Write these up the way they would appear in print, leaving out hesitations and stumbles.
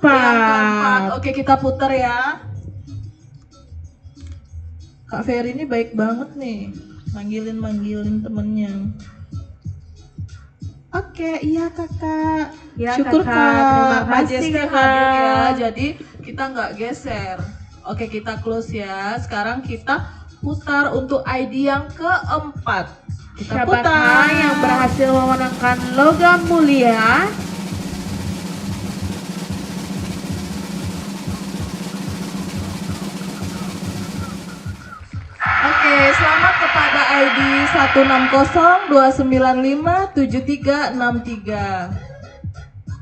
Yang keempat. Oke, kita putar ya. Kak Ferry ini baik banget nih, manggilin temennya. Oke, iya kakak. Ya, Syukur kakak. Terima kasih, Majesty kakak. hadir ya. Jadi kita nggak geser. Oke, kita close ya. Sekarang kita putar untuk ID yang keempat. Kita Siapakah putar. yang berhasil memenangkan logam mulia? Oke, selamat kepada ID 16029576363.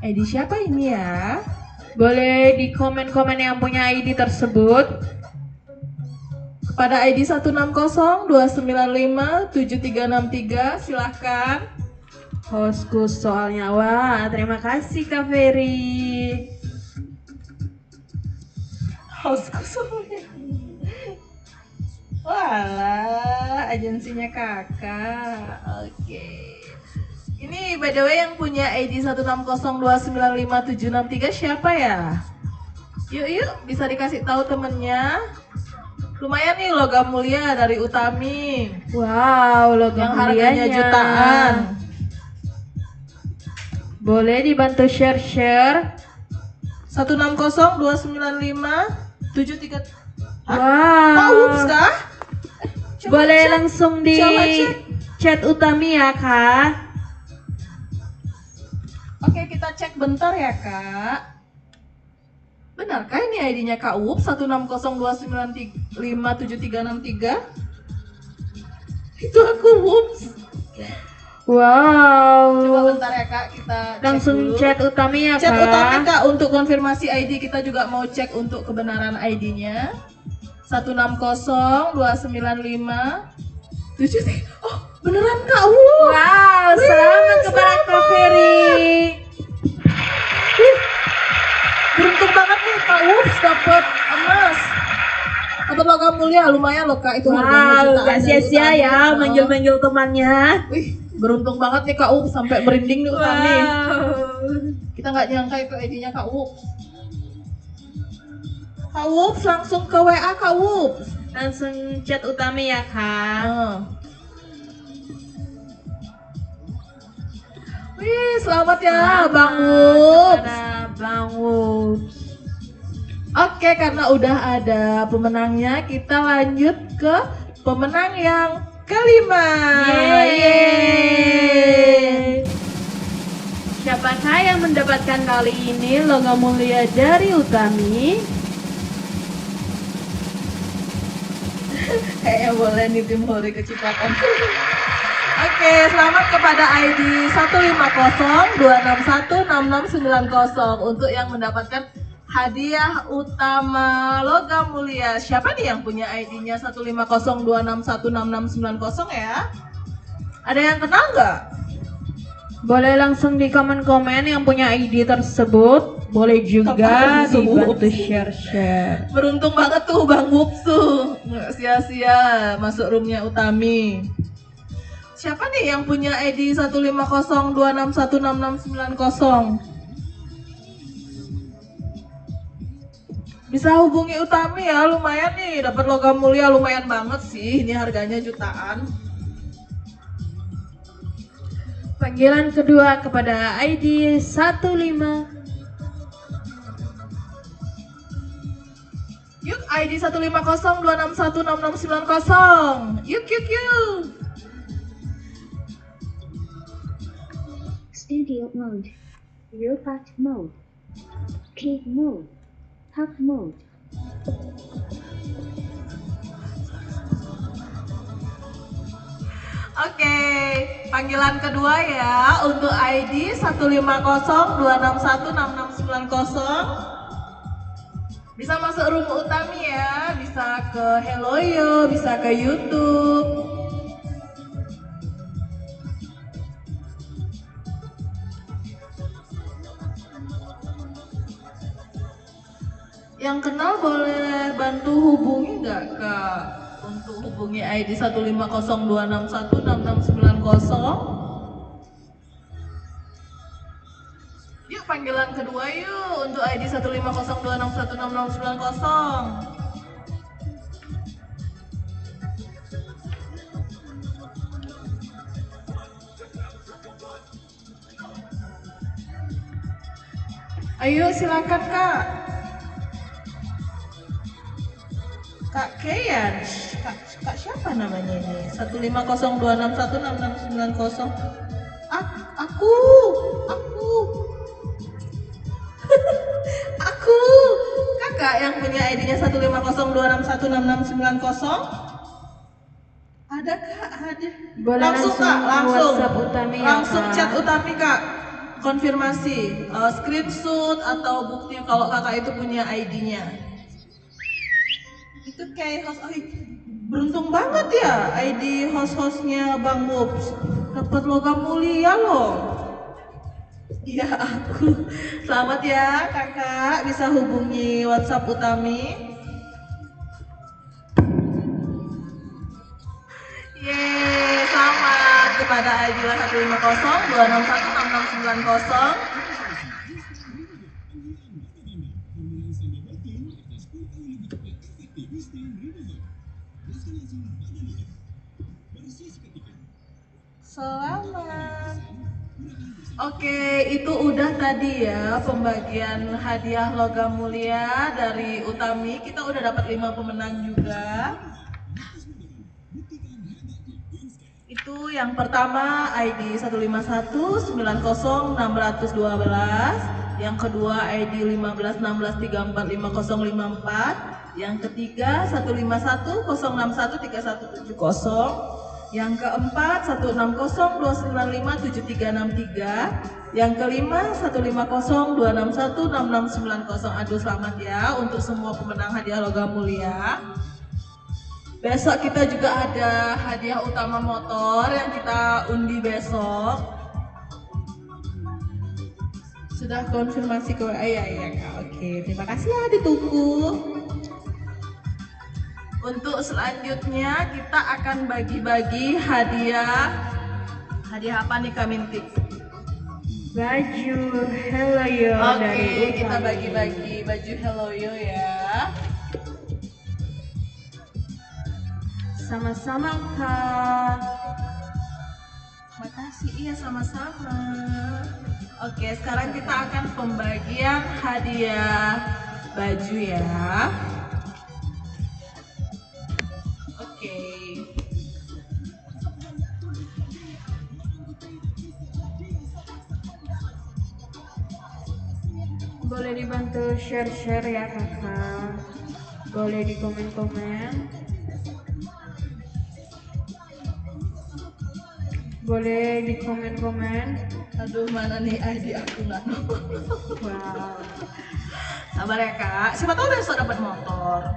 ID siapa ini ya? Boleh di komen-komen yang punya ID tersebut. Pada ID 16029576363, silahkan. Hostku soalnya. Wah, terima kasih Kak Ferry. Hostku semuanya. Walah, agensinya kakak. Oke. Ini by the way yang punya ID 160295763 siapa ya? Yuk, bisa dikasih tahu temennya. Lumayan nih logam mulia dari Utami. Wow, logam Yang harganya mulianya. jutaan. Boleh dibantu share-share. 160295763. Wow. Pak Ups kah? Coba Boleh cek. langsung di Coba cek. chat Utami ya Kak. Oke, kita cek bentar ya kak. Benarkah ini ID-nya Kak Up 160295763? Itu aku Ups. Wow. Coba bentar ya kak, kita cek Langsung dulu. chat Utami ya Chat Kak. Utami kak untuk konfirmasi ID, kita juga mau cek untuk kebenaran ID-nya. 1602957. Oh, beneran Kak Up. Wow, selamat kepada Kak Ferry. Beruntung banget nih Kak Ups dapat emas. Dapat logam mulia, lumayan loh Kak, itu harganya Wow, jutaan. gak dari sia-sia Utami. ya manggil-manggil temannya. Wih, beruntung banget nih Kak Ups sampai merinding nih Utami. Kita nggak nyangka itu ID-nya Kak Ups. Kak Ups langsung ke WA Kak Ups. Langsung chat Utami ya Kak. Wih, selamat ya Selamat Bang Ups. kepada Bang Ups. Oke, karena udah ada pemenangnya, kita lanjut ke pemenang yang kelima. Yeay. Siapakah yang mendapatkan kali ini logam mulia dari Utami? Kayaknya boleh nih tim Hori kecepatan. Oke, selamat kepada ID 150261690 untuk yang mendapatkan hadiah utama logam mulia. Siapa nih yang punya ID-nya 150261690 ya? Ada yang kenal nggak? Boleh langsung di komen-komen yang punya ID tersebut. Boleh juga Apaan tuh? dibantu share-share. Beruntung banget tuh Bang Wupsu, nggak sia-sia masuk roomnya Utami. Siapa nih yang punya ID 150261690? Bisa hubungi Utami ya, lumayan nih, dapat logam mulia lumayan banget sih. Ini harganya jutaan. Panggilan kedua kepada ID 15. Yuk, ID 150261690. Yuk. Studio mode, robot mode, key mode, hub mode. Oke, panggilan kedua ya untuk ID 150261690. Bisa masuk room Utami ya, bisa ke Helloyo, bisa ke YouTube. Yang kenal boleh bantu hubungi nggak Kak? Untuk hubungi ID 150261690. Yuk panggil panggilan kedua yuk untuk ID 15026166690. Ayo silakan Kak. Kak Keyan. Kak siapa namanya ini? 15026166690. Aku. Aku. Kakak yang punya ID-nya 15026166690. Ada Kak, ada. Boleh Langsung Kak, langsung. WhatsApp Utami ya, Langsung Kak. chat Utami Kak. Konfirmasi, screenshot atau bukti kalau kakak itu punya ID-nya. Itu kayak host, beruntung banget ya ID host-hostnya Bang Woops. Dapat logam mulia loh. Iya aku. Selamat ya kakak, bisa hubungi WhatsApp Utami. Yeay, selamat kepada ID 15026166690. Selamat. Oke, itu udah tadi ya pembagian hadiah logam mulia dari Utami. Kita udah dapat 5 pemenang juga. Itu yang pertama ID 151901612, yang kedua ID 1516345054, yang ketiga 15106131770, yang keempat 1602957363, yang kelima 15026166690. Aduh selamat ya untuk semua pemenang hadiah logam mulia. Besok kita juga ada hadiah utama motor yang kita undi besok. Sudah konfirmasi ke WA ya Kak. Oke, terima kasih ya, ditunggu. Untuk selanjutnya kita akan bagi-bagi hadiah. Hadiah apa nih Kak Mintik? Baju Hello Yo dari Oke, Utami. kita bagi-bagi baju Hello Yo ya. Sama-sama Kak. Makasih, iya sama-sama. Oke, sekarang kita akan pembagian hadiah baju ya. Oke. Boleh dibantu share-share ya kakak. Boleh di komen-komen. Boleh di komen-komen. Aduh, mana nih ID aku nggak nongol. Wow. Sabar ya kak, siapa tahu besok dapat motor.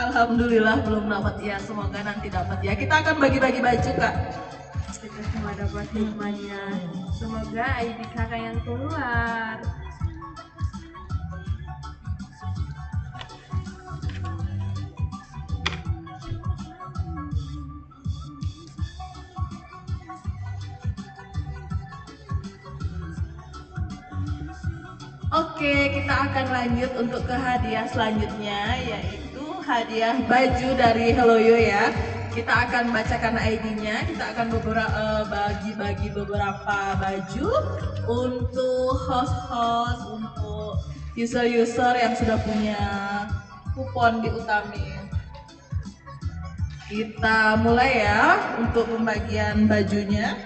Alhamdulillah belum dapat ya, semoga nanti dapat ya. Kita akan bagi-bagi baju kak. Kita semua dapat hikmahnya. Semoga ID kakak yang keluar. Oke, kita akan lanjut untuk ke hadiah selanjutnya, yaitu hadiah baju dari Hello Yo ya. Kita akan bacakan ID-nya, kita akan bagi-bagi beberapa baju untuk host-host, untuk user-user yang sudah punya kupon di Utami. Kita mulai ya untuk pembagian bajunya.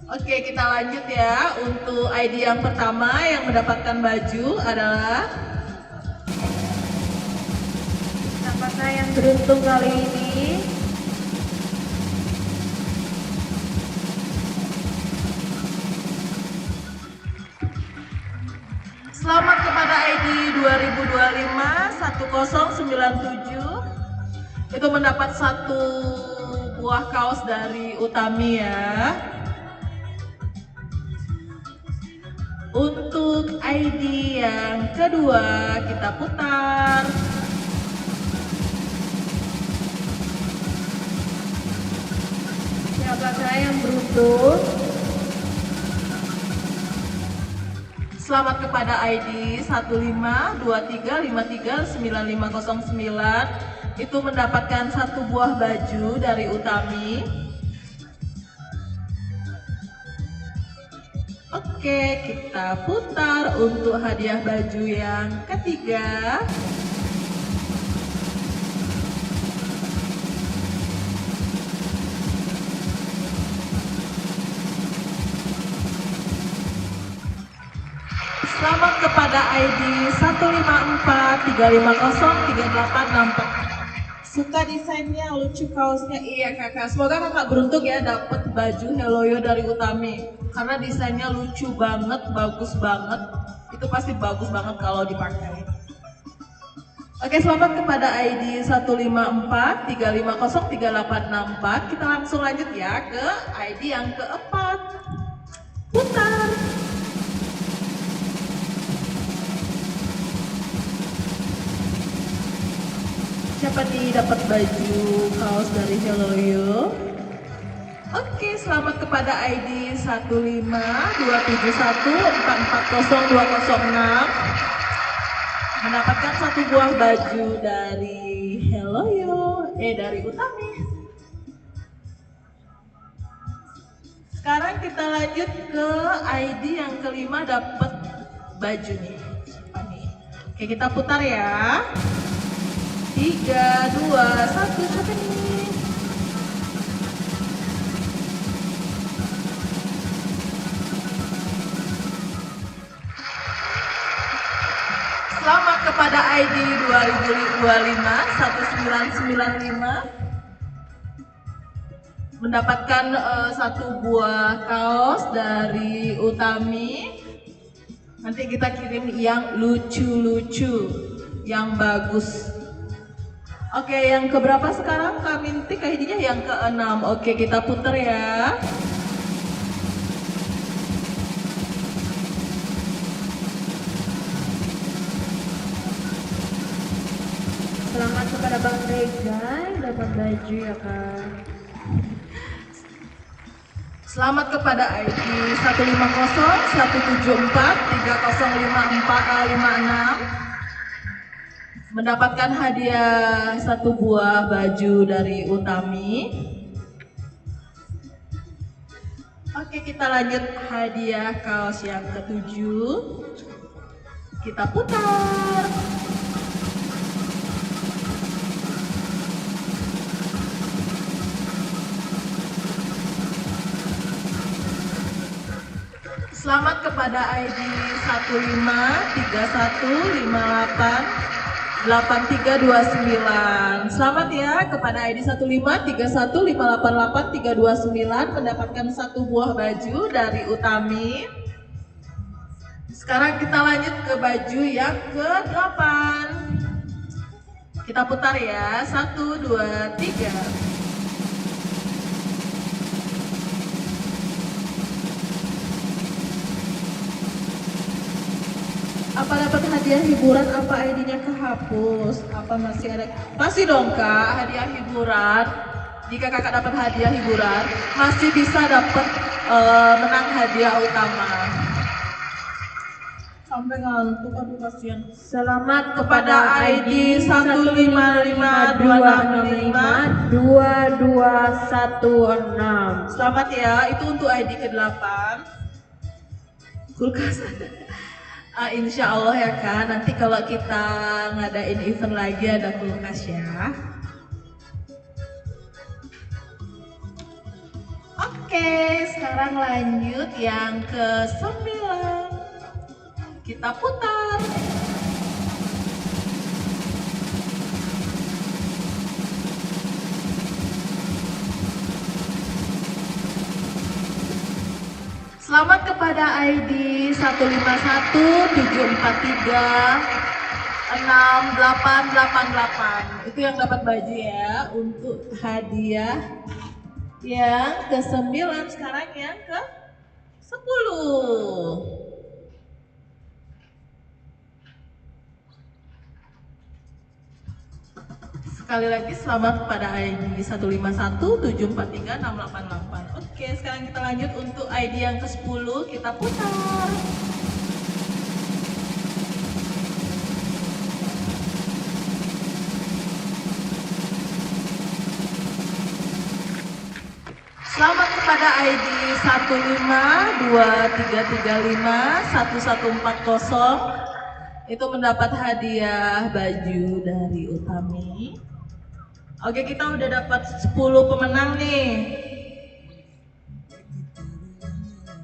Oke, kita lanjut ya. Untuk ID yang pertama yang mendapatkan baju adalah Apakah yang beruntung kali ini? selamat kepada ID 2025 1097. Itu mendapat 1 buah kaos dari Utami ya. Untuk ID yang kedua kita putar. Apakah yang beruntung? Selamat kepada ID 1523539509 itu mendapatkan satu buah baju dari Utami. Oke, kita putar untuk hadiah baju yang ketiga. Selamat kepada ID 1543503864. Suka desainnya, lucu kaosnya. Iya kakak, semoga kakak beruntung ya dapat baju Heloyo dari Utami. Karena desainnya lucu banget, bagus banget. Itu pasti bagus banget kalau dipakai. Oke, selamat kepada ID 1543503864. Kita langsung lanjut ya ke ID yang keempat. Putar. Siapa nih dapat baju kaos dari Heloyo? Oke, selamat kepada ID 152714402006 mendapatkan satu buah baju dari Heloyo, dari Utami. Sekarang kita lanjut ke ID yang kelima dapat baju nih. Siapa nih? Oke, kita putar ya. 3, 2, 1, siapa nih? Selamat kepada ID 2025-1995 mendapatkan satu buah kaos dari Utami. Nanti kita kirim yang lucu-lucu, yang bagus. Oke, yang keberapa sekarang Kak Mintik? ID-nya yang ke-6. Oke, kita putar ya. Selamat kepada Bang Regai, dapat baju ya Kak. Selamat kepada ID 150-174-3054-56 mendapatkan hadiah satu buah baju dari Utami. Oke, kita lanjut hadiah kaos yang ke-7. Kita putar. Selamat kepada ID 1531588329. Selamat ya kepada ID 1531588329 mendapatkan satu buah baju dari Utami. Sekarang kita lanjut ke baju yang ke-8. Kita putar ya. 1, 2, 3. Apa dapat hadiah hiburan? Apa ID-nya kehapus? Apa masih ada? Masih dong kak, hadiah hiburan. Jika kakak dapat hadiah hiburan, masih bisa dapat menang hadiah utama. Sampai ngantuk, aduh kasihan. Selamat Kepada ID 155252216. Selamat ya, itu untuk ID ke-8. Kulkas. Insya Allah ya kak, nanti kalau kita ngadain event lagi ada kulkas ya. Oke, sekarang lanjut yang ke-9. Kita putar. Selamat kepada ID 1517436888. Itu yang dapat baju ya untuk hadiah yang ke-9. Sekarang yang ke-10. Sekali lagi selamat kepada ID 1517436888. Oke, sekarang kita lanjut untuk ID yang ke-10, kita putar. Selamat kepada ID 1523351140. Itu mendapat hadiah baju dari Utami. Oke, kita udah dapat 10 pemenang nih.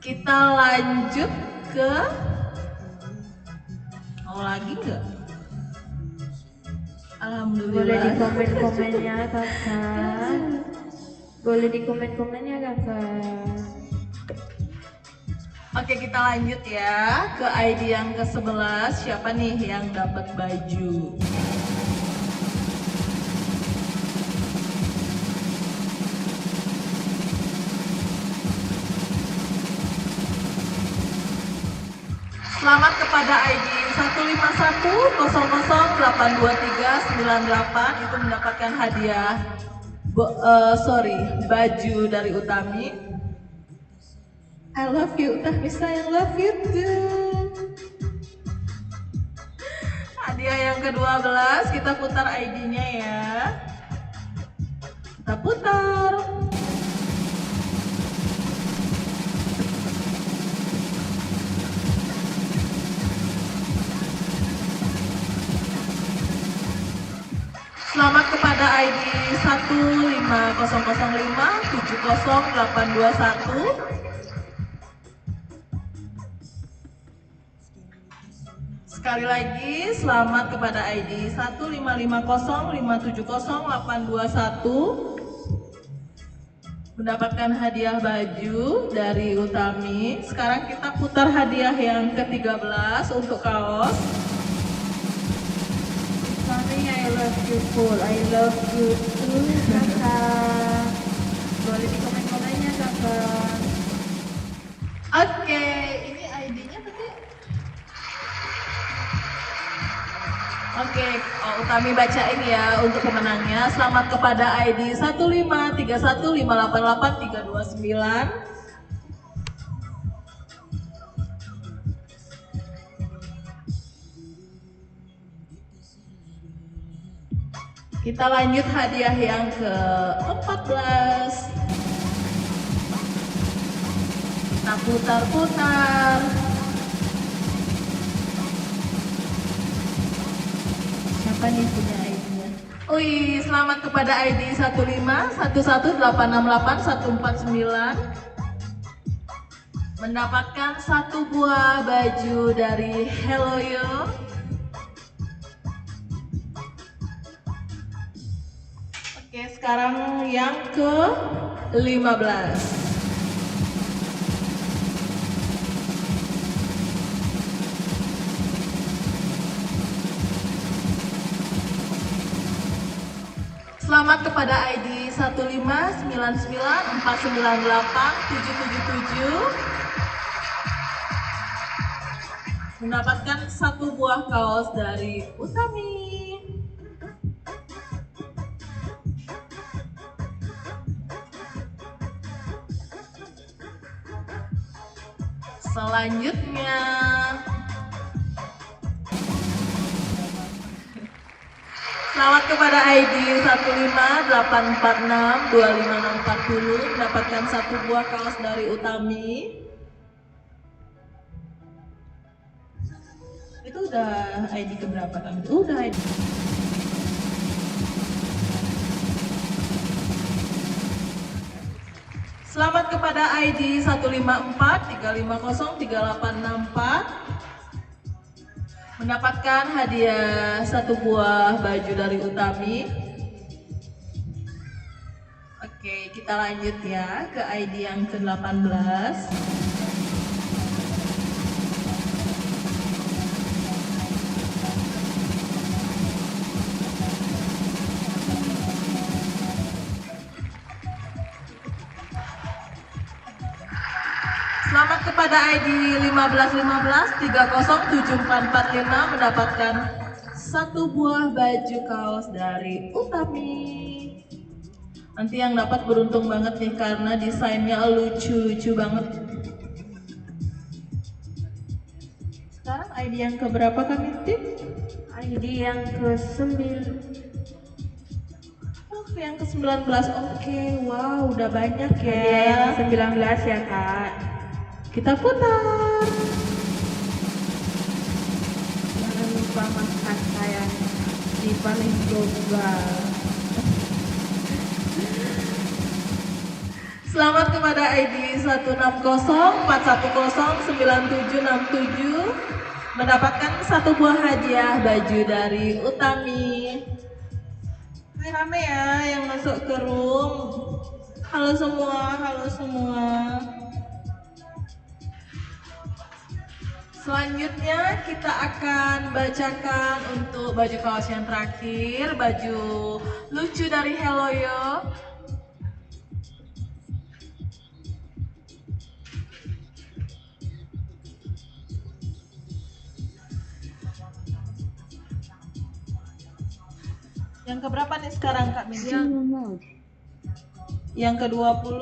Kita lanjut ke mau lagi nggak? Alhamdulillah. Boleh di komen-komennya kakak. Boleh di komen-komennya kakak. Oke, kita lanjut ya ke ID yang ke-11. Siapa nih yang dapat baju? Selamat kepada ID 1510082398 itu mendapatkan hadiah baju dari Utami. I love you Utami, sayang, love you too. Hadiah yang ke-12, kita putar ID-nya ya. Kita putar. Selamat kepada ID 15005700821. Sekali lagi, selamat kepada ID 15505700821 mendapatkan hadiah baju dari Utami. Sekarang kita putar hadiah yang ke-13 untuk kaos. Utami, I love you full, I love you too kakak. Boleh di komen-komennya kakak. Oke, ini ID-nya tadi. Oke, Utami bacain ya untuk pemenangnya. Selamat kepada ID 15315888329. Kita lanjut hadiah yang ke-14. Kita putar-putar. Siapa nih punya ID-nya? Wih, selamat kepada ID 151868149 mendapatkan 1 buah baju dari Hello Yo. Oke, sekarang yang ke-15. Selamat kepada ID 15994987777 mendapatkan 1 buah kaos dari Utami. Selanjutnya selamat kepada ID 158462560 mendapatkan 1 buah kaos dari Utami. Itu udah ID keberapa kan? Udah ID. Selamat kepada ID 1543503803864 mendapatkan hadiah 1 buah baju dari Utami. Oke, kita lanjut ya ke ID yang ke-18. Selamat kepada ID 1515307445 mendapatkan 1 buah baju kaos dari Utami. Nanti yang dapat beruntung banget nih karena desainnya lucu-lucu banget. Sekarang ID yang keberapa kami tip? ID yang ke-9. Oh, yang ke-19. Oke, wow, udah banyak ya. Hadiah yang ke-19 ya kak. Kita putar. Jangan lupa makan saya di paling global. Selamat kepada ID 16041097767 mendapatkan satu buah hadiah baju dari Utami. Rame ya yang masuk ke room. Halo semua, halo semua. Selanjutnya kita akan bacakan untuk baju kaos yang terakhir, baju lucu dari Helloyo. Yang keberapa nih sekarang Kak Minja? Zero mode. Yang ke-20?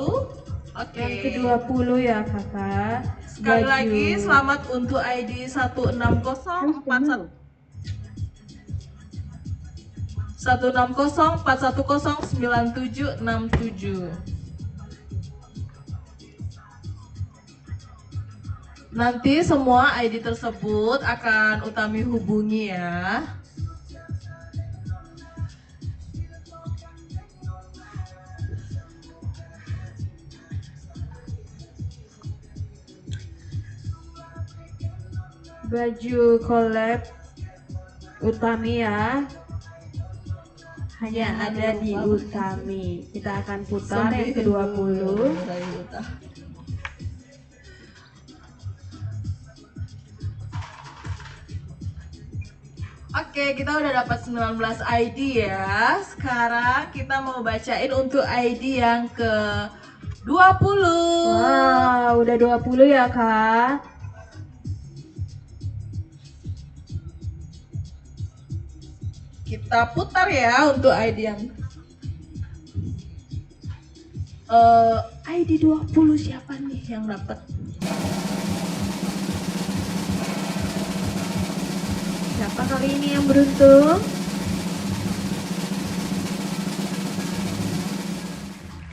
Oke. Yang ke-20 ya kakak. Sekali Baju. lagi selamat untuk ID 16041 16041097767. Nanti semua ID tersebut akan Utami hubungi ya. Baju collab Utami ya. Hanya ada di Utami. Kita akan putar yang ke-20. Oke, kita udah dapat 19 ID ya. Sekarang kita mau bacain untuk ID yang ke-20. Wow, udah 20 ya kak. Kita putar ya untuk ID yang ID 20 siapa nih yang dapat? Siapa kali ini yang beruntung?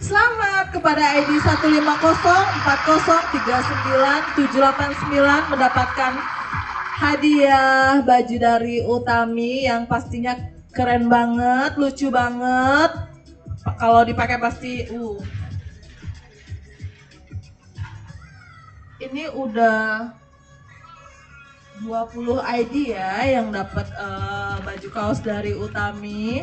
Selamat kepada ID 150403979 mendapatkan hadiah baju dari Utami yang pastinya keren banget, lucu banget. Kalau dipakai pasti Ini udah 20 ID ya yang dapat baju kaos dari Utami.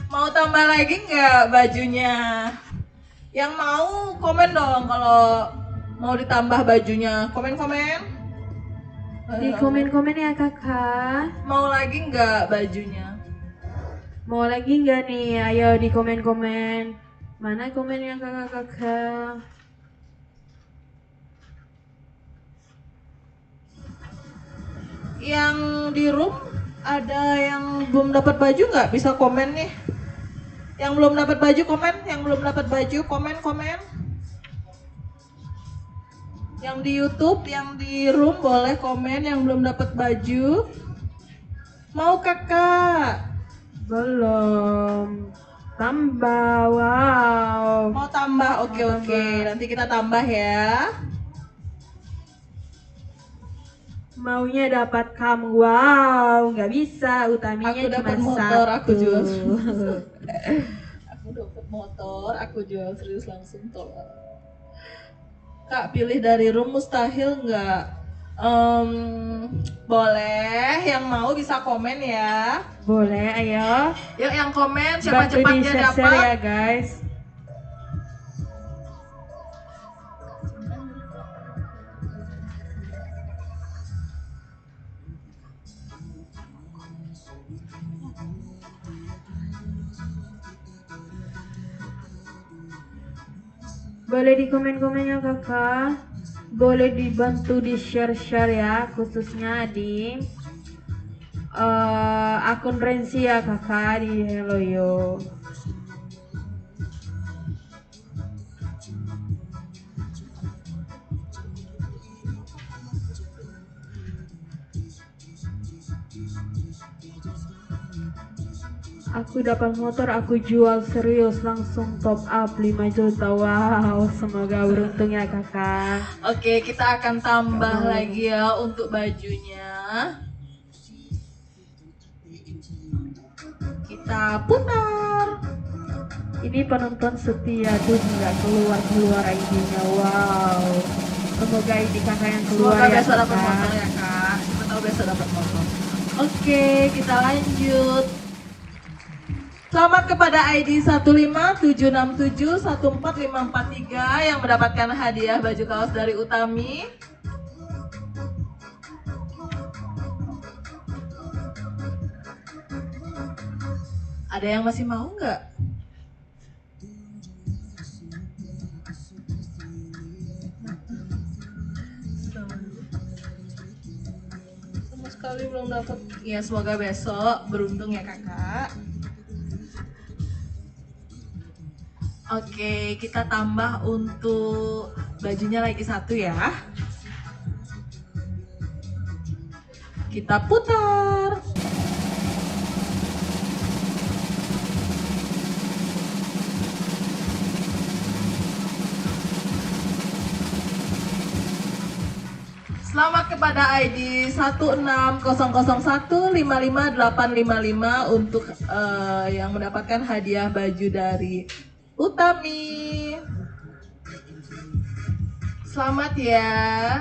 Mau tambah lagi nggak bajunya? Yang mau komen dong kalau mau ditambah bajunya. Komen-komen. Di komen-komen ya kakak. Mau lagi nggak bajunya? Mau lagi nggak nih? Ayo di komen-komen. Mana komennya kakak-kakak? Yang di room ada yang belum dapat baju nggak? Bisa komen nih. Yang belum dapat baju komen, yang belum dapat baju komen. Yang di YouTube, yang di room boleh komen yang belum dapat baju. Mau kakak? Belum. Tambah, wow. Mau tambah? Oke. Nanti kita tambah ya. Maunya dapat kamu, wow. Nggak bisa, Utaminya Aku cuma dapat motor, satu. aku jual. Aku dapat motor, aku jual serius langsung tolong. Kak, pilih dari room mustahil nggak? Boleh, yang mau bisa komen ya. Boleh, ayo. Yuk yang komen siapa Bantu cepatnya di-share dapat. ya guys. Boleh di komen-komennya kakak. Boleh dibantu di share-share ya, khususnya di akun Rensi ya kakak di Hello Yo. Aku dapat motor, aku jual serius, langsung top up 5 juta. Wow, semoga beruntung ya kakak. Oke, kita akan tambah lagi ya untuk bajunya. Kita putar. Ini penonton setia tuh nggak keluar ID-nya. Wow, semoga ID kakak yang keluar Semoga ya besok dapat kakak. motor ya kak. Kita tahu besok dapat motor. Oke, kita lanjut. Selamat kepada ID 15767145543 yang mendapatkan hadiah baju kaos dari Utami. Ada yang masih mau nggak? Sama sekali belum dapat. Ya, semoga besok beruntung ya kakak. Oke, kita tambah untuk bajunya lagi satu ya. Kita putar. Selamat kepada ID 16001558855 untuk yang mendapatkan hadiah baju dari Utami. Selamat ya.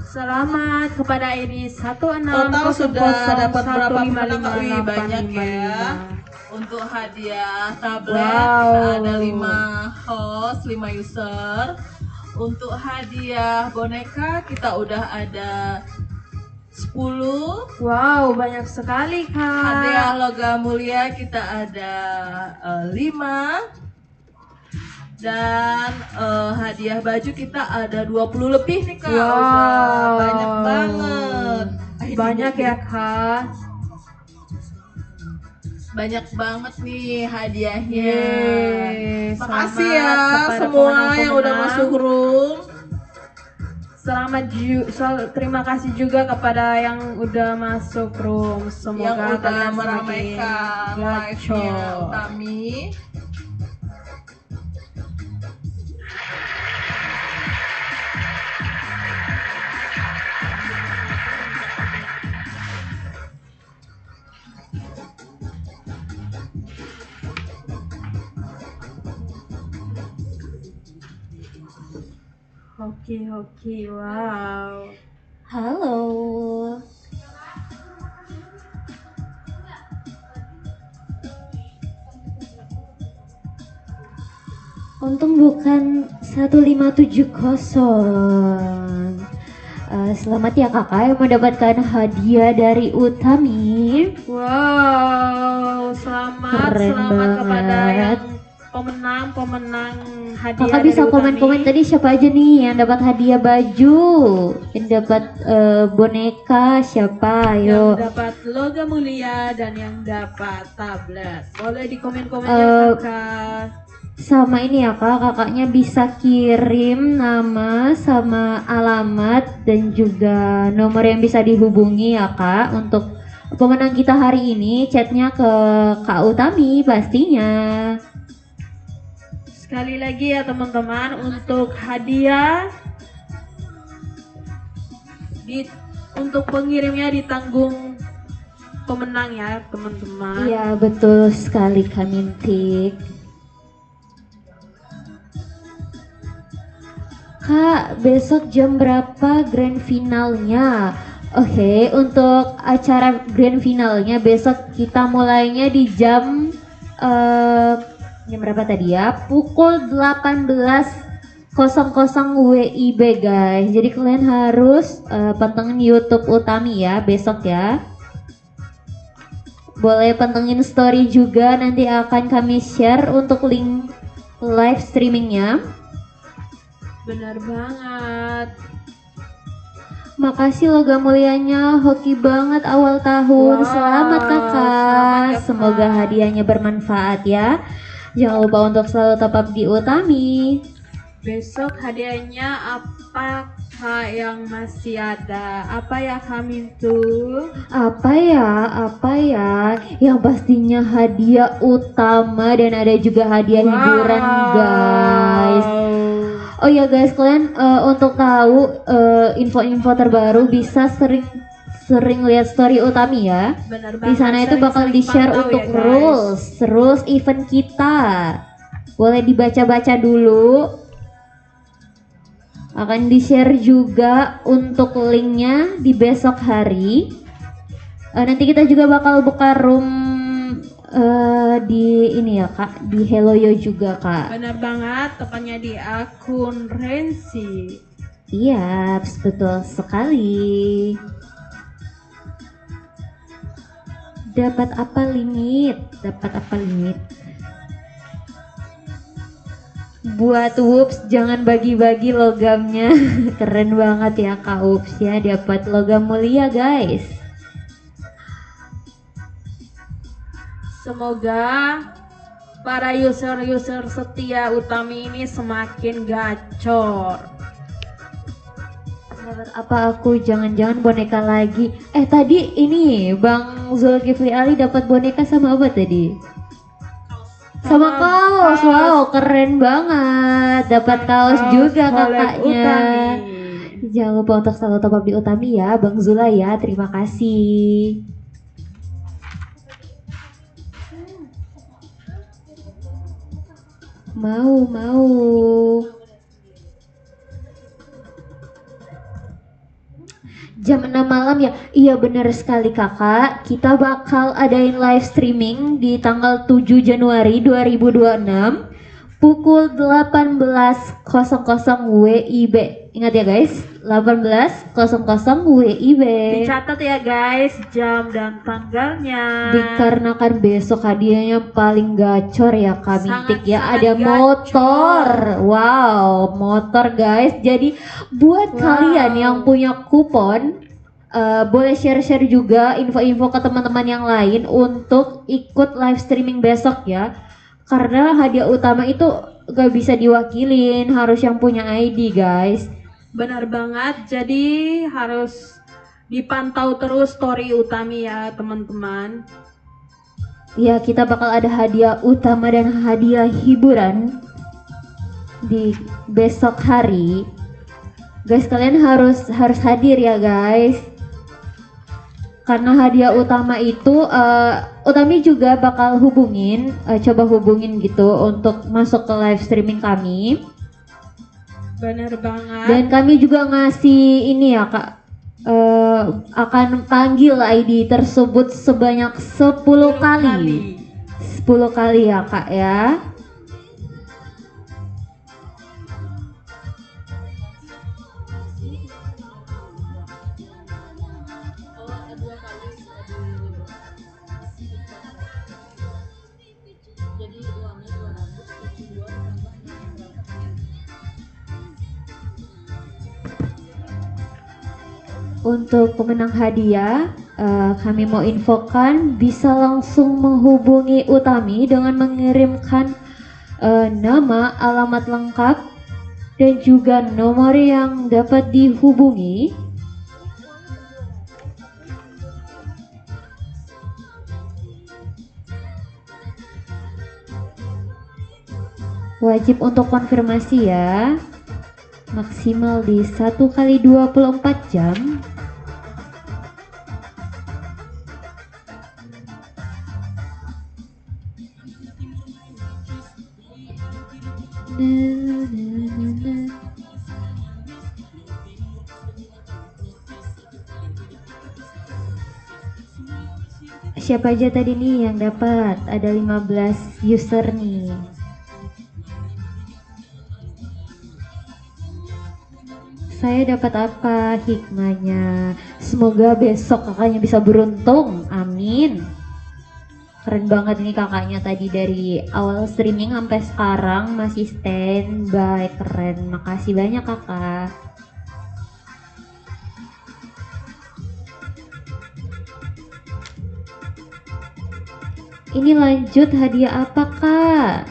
Selamat kepada ID Total sudah dapat berapa pemenang Kak? Wih, banyak ya. 160015555. Untuk hadiah tablet Wow. kita ada 5 host, 5 user. Untuk hadiah boneka kita udah ada 10. Wow, banyak sekali kak. Hadiah logam mulia kita ada 5. Dan hadiah baju kita ada 20 lebih nih kak. Wow. Udah banyak banget. Banyak ya kak. Banyak banget nih hadiahnya. Yeay, Makasih selamat ya kepada semua pemenang-pemenang. yang udah masuk room. Terima kasih juga kepada yang udah masuk room. Yang Semoga udah kalian meramaikan semakin live-nya gacor. Utami. Hoki, wow. Halo. Untung bukan 1570. Selamat ya kakak yang mendapatkan hadiah dari Utami. Wow, selamat Keren kepada banget. yang pemenang hadiah. Kakak bisa dari komen-komen Utami. tadi siapa aja nih yang dapat hadiah baju, yang dapat boneka, siapa? Yang Ayo. dapat logam mulia dan yang dapat tablet. Boleh di komen-komen Eh, ya kakak. Sama ini ya kak, kakaknya bisa kirim nama sama alamat dan juga nomor yang bisa dihubungi ya kak. Untuk pemenang kita hari ini chatnya ke Kak Utami pastinya. Sekali lagi ya teman-teman, untuk hadiah untuk pengirimnya ditanggung pemenang ya teman-teman. Iya betul sekali Kak Mintik. Kak, besok jam berapa grand finalnya? Oke, untuk acara grand finalnya besok kita mulainya di jam berapa tadi ya? Pukul 18.00 WIB guys. Jadi kalian harus pantengin YouTube Utami ya besok ya. Boleh pantengin story juga, nanti akan kami share untuk link live streamingnya. Benar banget. Makasih logam mulianya, hoki banget awal tahun. Wow, Selamat kakak. selamat ya, Kak. Semoga hadiahnya bermanfaat ya. Jangan lupa untuk selalu top up di Utami. Besok hadiahnya apa Kak yang masih ada? Apa ya Kak Mintu? Apa ya? Yang pastinya hadiah utama dan ada juga hadiah hiburan guys. Oh ya guys, kalian untuk tahu info-info terbaru bisa sering lihat story Utami ya. Benar Di sana itu bakal di-share pantau untuk ya, guys. rules event kita. Boleh dibaca-baca dulu. Akan di-share juga untuk linknya di besok hari. Nanti kita juga bakal buka room di ini ya Kak, di Helloyo juga Kak. Benar banget, tepatnya di akun Rensi. Iya, betul sekali. Dapat apa limit? Buat Whoops, jangan bagi-bagi logamnya. Keren banget ya Kak Whoops ya, dapat logam mulia guys. Semoga para user-user setia Utami ini semakin gacor. Dapat apa aku? Jangan-jangan boneka lagi. Tadi ini Bang Zulkifli Ali dapat boneka sama apa tadi? Sama kaos. Wow, keren banget. Dapat kaos juga collab kakaknya. Utami. Jangan lupa untuk selalu top up di Utami ya, Bang Zula ya. Terima kasih. Mau. Jam 6 malam ya? Iya bener sekali kakak. Kita bakal adain live streaming di tanggal 7 Januari 2026 pukul 18.00 WIB. Ingat ya guys, 18.00 WIB. Dicatat ya guys, jam dan tanggalnya. Dikarenakan besok hadiahnya paling gacor ya Kak Mintik ya, ada Sangat-sangat motor. Wow, motor guys. Jadi buat kalian yang punya kupon boleh share-share juga info-info ke teman-teman yang lain untuk ikut live streaming besok ya. Karena hadiah utama itu gak bisa diwakilin, harus yang punya ID guys. Benar banget, jadi harus dipantau terus story Utami ya teman-teman. Ya, kita bakal ada hadiah utama dan hadiah hiburan di besok hari. Guys, kalian harus hadir ya guys. Karena hadiah utama itu Utami juga bakal coba hubungin gitu untuk masuk ke live streaming kami. Benar banget. Dan kami juga ngasih ini ya Kak, akan panggil ID tersebut sebanyak 10 kali. 10 kali ya Kak ya. Untuk pemenang hadiah, kami mau infokan bisa langsung menghubungi Utami dengan mengirimkan nama, alamat lengkap, dan juga nomor yang dapat dihubungi. Wajib untuk konfirmasi ya. Maksimal di 1 kali 24 jam. Siapa aja tadi nih yang dapat? Ada 15 user nih. Saya dapat apa hikmahnya? Semoga besok kakaknya bisa beruntung. Amin. Keren banget nih kakaknya tadi dari awal streaming sampai sekarang masih standby, keren. Makasih banyak kakak. Ini lanjut hadiah apa kak?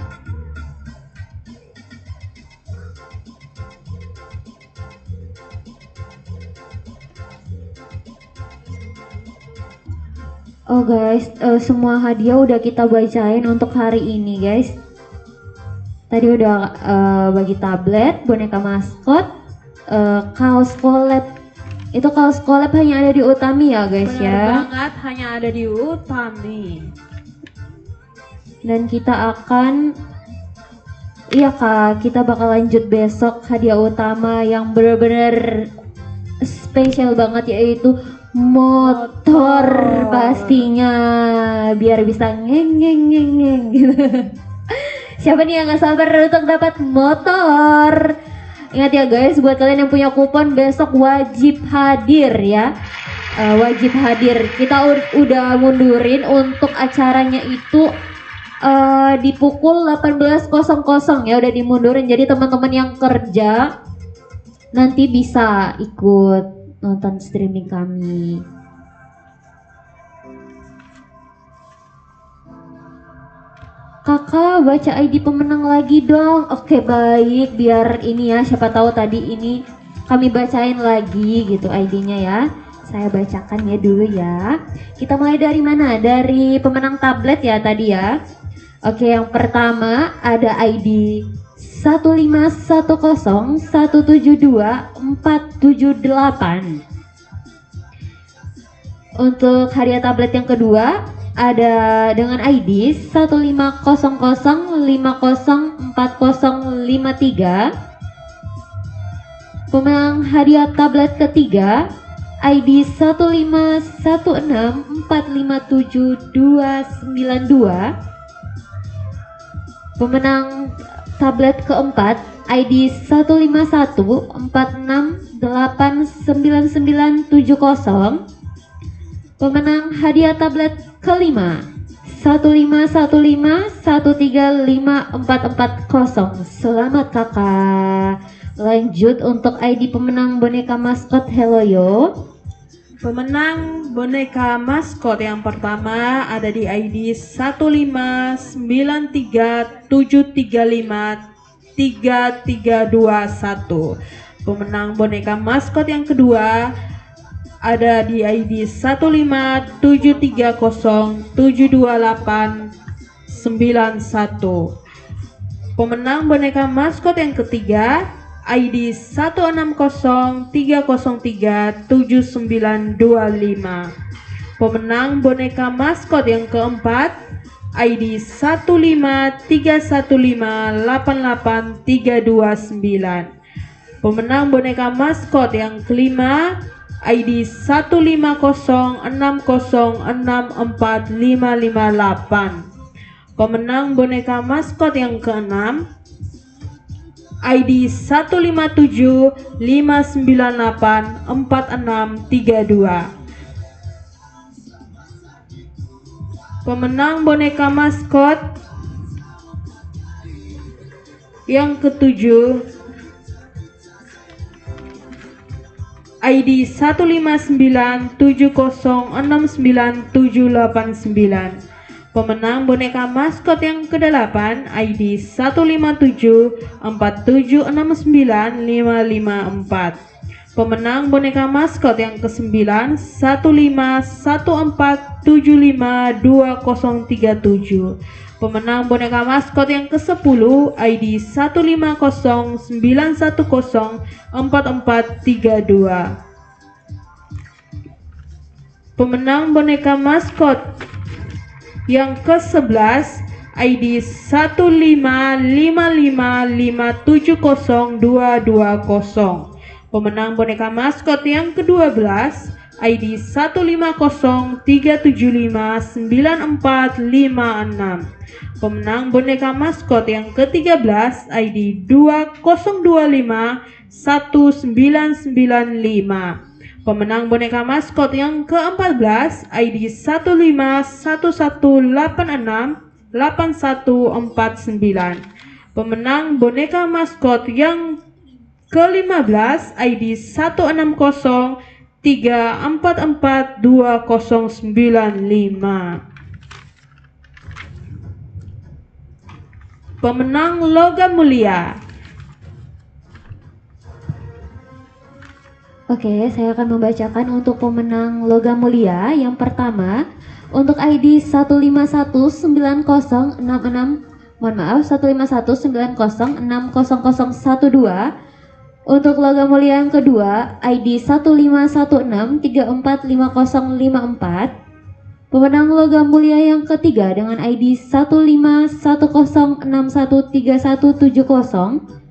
Oh guys, semua hadiah udah kita bacain untuk hari ini guys. Tadi udah bagi tablet, boneka maskot, kaos collab. Itu kaos collab hanya ada di Utami ya guys. Benar ya. banget, hanya ada di Utami. Dan kita akan, iya kak, kita bakal lanjut besok hadiah utama yang benar-benar spesial banget, yaitu motor pastinya, biar bisa ngeng ngeng ngeng ngeng gitu. Siapa nih yang gak sabar untuk dapat motor? Ingat ya guys, buat kalian yang punya kupon besok wajib hadir ya. Wajib hadir. Kita udah mundurin untuk acaranya itu di pukul 18.00 ya, udah dimundurin. Jadi teman-teman yang kerja nanti bisa ikut nonton streaming kami. Kakak baca ID pemenang lagi dong. Oke baik, biar ini ya, siapa tahu tadi ini kami bacain lagi gitu ID-nya ya. Saya bacakan ya dulu ya. Kita mulai dari mana? Dari pemenang tablet ya tadi ya. Oke, yang pertama ada ID 15101724778. Untuk hadiah tablet yang kedua ada dengan ID 151040503. Pemenang hadiah tablet ketiga ID 15164572292. Pemenang tablet keempat ID 15146899970. Pemenang hadiah tablet kelima 15151354440. Selamat kakak. Lanjut untuk ID pemenang boneka maskot Hello Yo. Pemenang boneka maskot yang pertama ada di ID 15937353321. Pemenang boneka maskot yang kedua ada di ID 1572871. Pemenang boneka maskot yang ketiga ID 16030379925. Pemenang boneka maskot yang keempat ID 15315883229. Pemenang boneka maskot yang kelima ID 15060645558. Pemenang boneka maskot yang keenam ID 15759846632. Pemenang boneka maskot yang ketujuh ID 15970699789. Pemenang boneka maskot yang ke-8 ID 15747695554. Pemenang boneka maskot yang ke-9 15147520037. Pemenang boneka maskot yang ke-10 ID 15091044432. Pemenang boneka maskot yang ke-11 ID 15555570220. Pemenang boneka maskot yang ke-12 ID 15037594456. Pemenang boneka maskot yang ke-13 ID 202519995. Pemenang boneka maskot yang ke-14 ID 1511868149. Pemenang boneka maskot yang ke-15 ID 1603442095. Pemenang logam mulia. Oke, saya akan membacakan untuk pemenang logam mulia. Yang pertama, untuk ID 15190666, mohon maaf, 1519060012. Untuk logam mulia yang kedua, ID 1516345054. Pemenang logam mulia yang ketiga dengan ID 1510613170.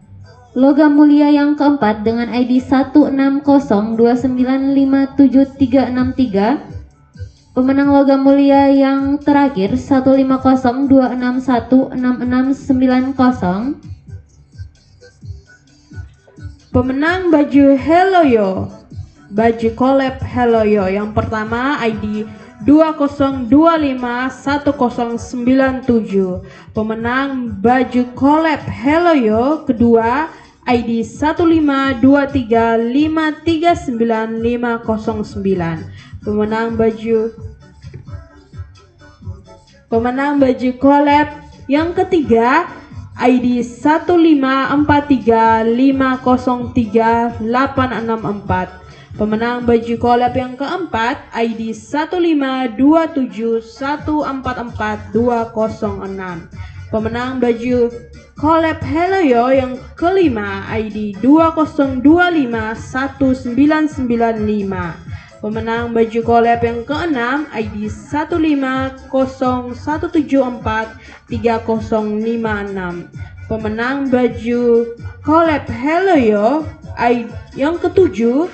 Logam mulia yang keempat dengan ID 1602957363. Pemenang logam mulia yang terakhir 1502616690. Pemenang baju Helloyo, baju collab Helloyo yang pertama ID 20251097. Pemenang baju collab Helloyo kedua ID 152353959. Pemenang baju collab yang ketiga ID 15435038664. Pemenang baju collab yang keempat ID 15271442006. Pemenang baju collab Helloyo yang kelima ID 20251995. Pemenang baju collab yang keenam ID 150174306. Pemenang baju collab Helloyo yang ketujuh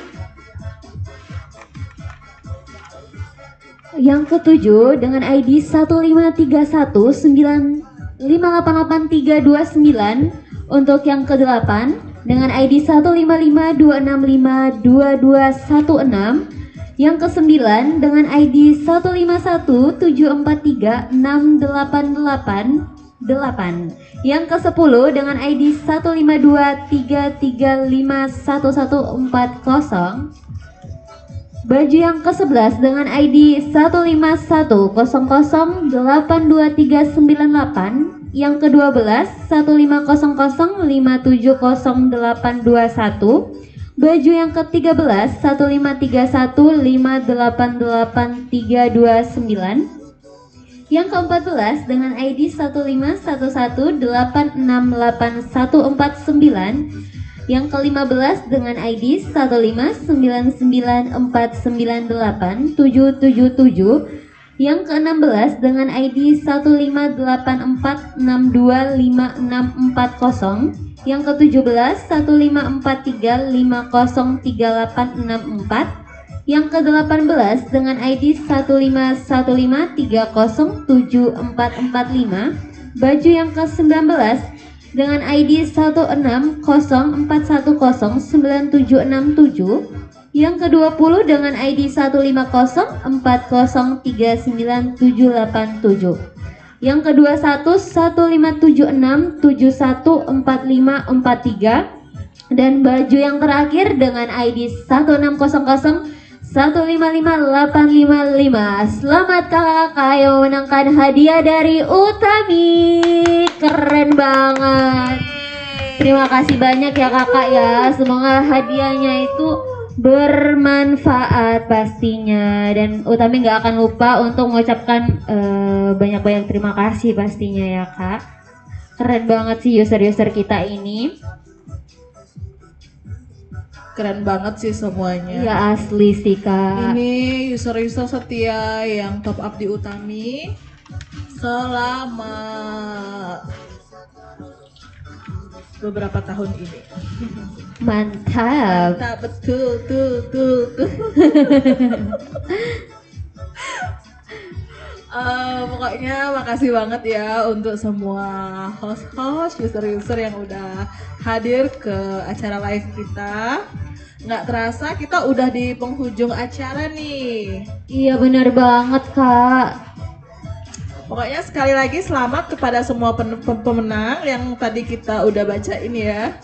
dengan ID 15319588329. Untuk yang kedelapan dengan ID 15526522216. Yang kesembilan dengan ID 1517436888. Yang ke-10 dengan ID 1523351140. Baju yang ke-11 dengan ID 1510082398. Yang ke-12 1500570821. Baju yang ke-13 1531588329. Yang ke-14 dengan ID 1518686149. Yang ke-15 dengan ID 15994987777. Yang ke-16 dengan ID 15846256640. Yang ke-17 15435033864. Yang ke-18 dengan ID 15153074445. Baju yang ke-19 dengan ID 16414109767. Yang ke-20 dengan ID 15040397877. Yang ke-21 15767144543. Dan baju yang terakhir dengan ID 16001555855. Selamat kakak-kakak yang memenangkan hadiah dari Utami. Keren banget. Terima kasih banyak ya kakak ya. Semoga hadiahnya itu bermanfaat pastinya, dan Utami nggak akan lupa untuk mengucapkan banyak-banyak terima kasih pastinya ya kak. Keren banget sih user-user kita ini. Keren banget sih semuanya. Ya asli sih kak. Ini user-user setia yang top up di Utami selama beberapa tahun ini. Mantap. Mantap, betul, tuh. Pokoknya makasih banget ya untuk semua host-host, user-user yang udah hadir ke acara live kita. Nggak terasa kita udah di penghujung acara nih. Iya benar banget Kak. Pokoknya sekali lagi selamat kepada semua pemenang yang tadi kita udah bacain ya.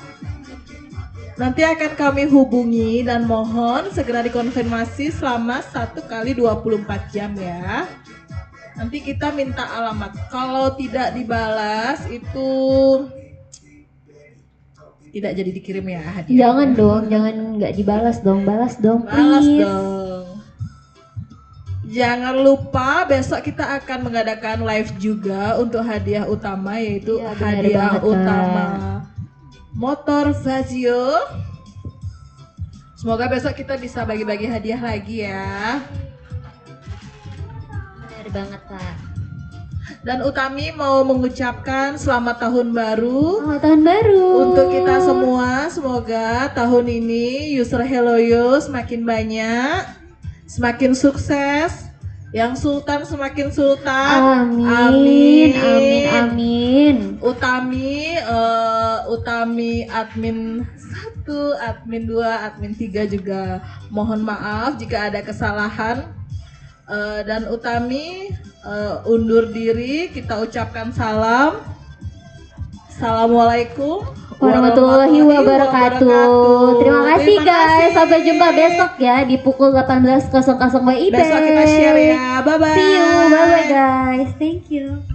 Nanti akan kami hubungi dan mohon segera dikonfirmasi selama 1 kali 24 jam ya. Nanti kita minta alamat. Kalau tidak dibalas itu tidak jadi dikirim ya hadiah. Jangan dong, jangan nggak dibalas dong, balas dong, Balas please. dong. Jangan lupa besok kita akan mengadakan live juga untuk hadiah utama yaitu Iya, benar hadiah banget, Kak. utama motor Vazio. Semoga besok kita bisa bagi-bagi hadiah lagi ya. Benar banget Kak. Dan Utami mau mengucapkan selamat tahun baru Selamat tahun baru. untuk kita semua. Semoga tahun ini user Helloyo semakin banyak, semakin sukses. Yang sultan semakin sultan. Amin, amin, amin. Utami admin 1, admin 2, admin 3 juga mohon maaf jika ada kesalahan. Dan Utami undur diri, kita ucapkan salam. Assalamualaikum Warahmatullahi wabarakatuh. Terima kasih guys. Sampai jumpa besok ya di pukul 18.00 WIB. Besok kita share ya. Bye bye. See you. Bye bye guys. Thank you.